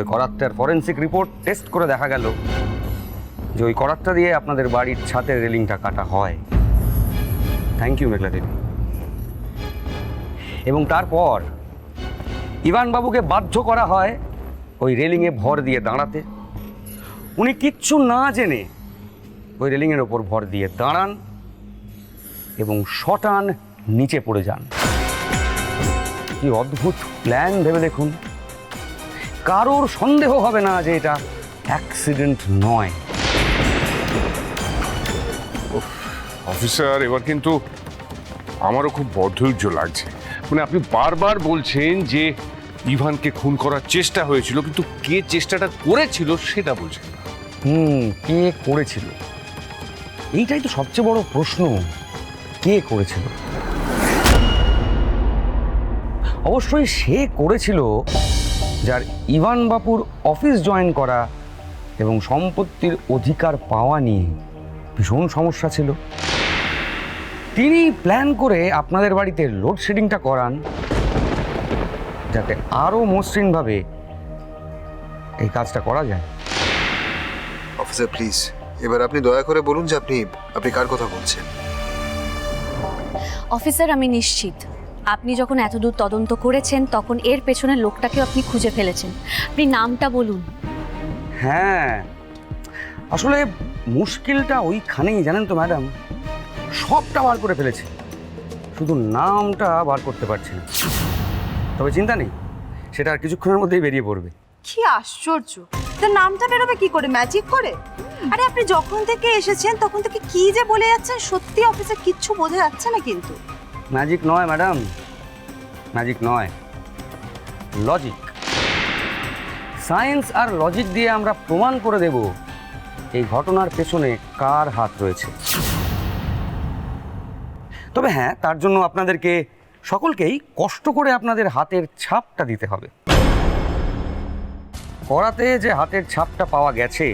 ওই করাতটার forensic report test করে দেখা গেল যে ওই করাতটা দিয়ে আপনাদের বাড়ির ছাদের রেলিংটা কাটা হয়। থ্যাংক ইউ মেঘলা দেবী। এবং তারপর ইভান বাবুকে বাধ্য করা হয় ওই রেলিংয়ে ভর দিয়ে দাঁড়াতে। উনি কিচ্ছু না জেনে ওই রেলিংয়ের ওপর ভর দিয়ে দাঁড়ান এবং শটান নিচে পড়ে যান। কি অদ্ভুত প্ল্যান ভেবে দেখুন। কারোর সন্দেহ হবে না যে এটা অ্যাক্সিডেন্ট নয়। অফিসার, এবার কিন্তু আমারও খুব অধৈর্য লাগছে। মানে আপনি বারবার বলছেন যে ইভানকে খুন করার চেষ্টা হয়েছিল, কিন্তু কে চেষ্টাটা করেছিল সেটা বলছেন না। কে করেছিল এইটাই তো সবচেয়ে বড় প্রশ্ন। কে করেছিল? অবশ্যই সে করেছিল যার ইভান বাপুর অফিস জয়েন করা এবং সম্পত্তির অধিকার পাওয়া নিয়ে ভীষণ সমস্যা ছিল। তিনি প্ল্যান করে আপনাদের বাড়িতে লোডশেডিংটা করান যাতে আরও মসৃণভাবে এই কাজটা করা যায়। অফিসার প্লিজ, এবার আপনি দয়া করে বলুন যে আপনি কার কথা বলছেন। অফিসার, আমি নিশ্চিত আপনি যখন এতদূর তদন্ত করেছেন তখন এর পেছনের লোকটাকেও আপনি খুঁজে ফেলেছেন। আপনি নামটা বলুন। হ্যাঁ, আসলে মুশকিলটা ওইখানেই, জানেন তো ম্যাডাম। সবটা বার করে ফেলেছে, শুধু নামটা বার করতে পারছি না। তবে চিন্তা নেই, সেটা আর কিছুক্ষণের মধ্যেই বেরিয়ে পড়বে। কি আশ্চর্য! তার নামটা বেরোবে কি করে? ম্যাজিক করে? আরে আপনি যখন থেকে এসেছেন তখন থেকে কি যে বলে যাচ্ছেন, সত্যি অফিসে কিচ্ছু বোঝা যাচ্ছে না। কিন্তু ম্যাজিক নয় ম্যাডাম, ম্যাজিক নয়, লজিক। সায়েন্স আর লজিক দিয়ে আমরা প্রমাণ করে দেব এই ঘটনার পেছনে কার হাত রয়েছে। তবে হ্যাঁ, তার জন্য আপনাদেরকে সকলকেই কষ্ট করে আপনাদের হাতের ছাপটা দিতে হবে। করাতে যে হাতের ছাপটা পাওয়া গেছে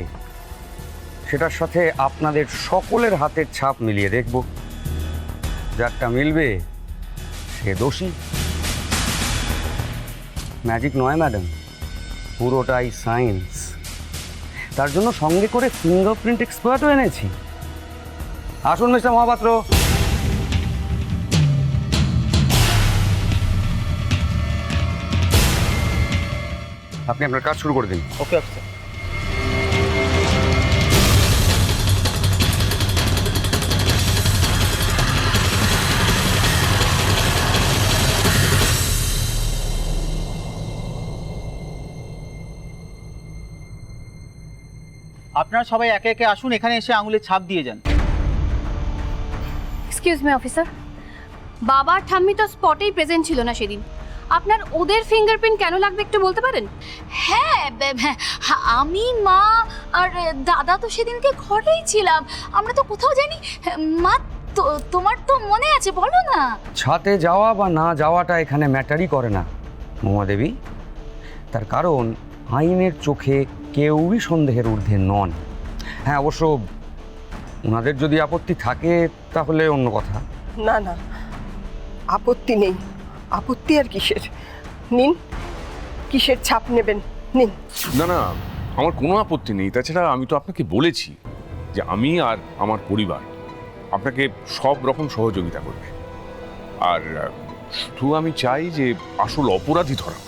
সেটার সাথে আপনাদের সকলের হাতের ছাপ মিলিয়ে দেখব। যারটা মিলবে সে দোষী। ম্যাজিক নয় ম্যাডাম, পুরোটাই সায়েন্স। তার জন্য সঙ্গে করে ফিঙ্গারপ্রিন্ট এক্সপার্টও এনেছি। আসুন মিস্টার মহাপাত্র। আপনি আপনার কাজ শুরু করে দিন। Okay officer. আপনারা সবাই একে একে আসুন, এখানে এসে আঙুলের ছাপ দিয়ে যান। এক্সকিউজ মি অফিসার, বাবা আর ঠাম্মি তো স্পটেই প্রেজেন্ট ছিল না সেদিন। আপনার ওদের ফিঙ্গারপ্রিন্ট কেন লাগবে একটু বলতে পারেন? হ্যাঁ, আমি, মা আর দাদা তো সেদিনকে ঘরেই ছিলাম, আমরা তো কোথাও যাইনি। মা, তোমার তো মনে আছে, বলো না। ছাতে যাওয়া বা না যাওয়াটা এখানে ম্যাটারই করে না মহাদেবী। তার কারণ আইনের চোখে কেউই সন্দেহের ঊর্ধ্বে নন। হ্যাঁ, অবশ্য ওনাদের যদি আপত্তি থাকে তাহলে অন্য কথা। না না, আপত্তি নেই। আপত্তি আর কিসের? নিন, কিসের ছাপ নেবেন নিন। না না, আমার কোনো আপত্তি নেই। তাছাড়া আমি তো আপনাকে বলেছি যে আমি আর আমার পরিবার আপনাকে সব রকম সহযোগিতা করবে। আর শুধু আমি চাই যে আসল অপরাধী ধরা।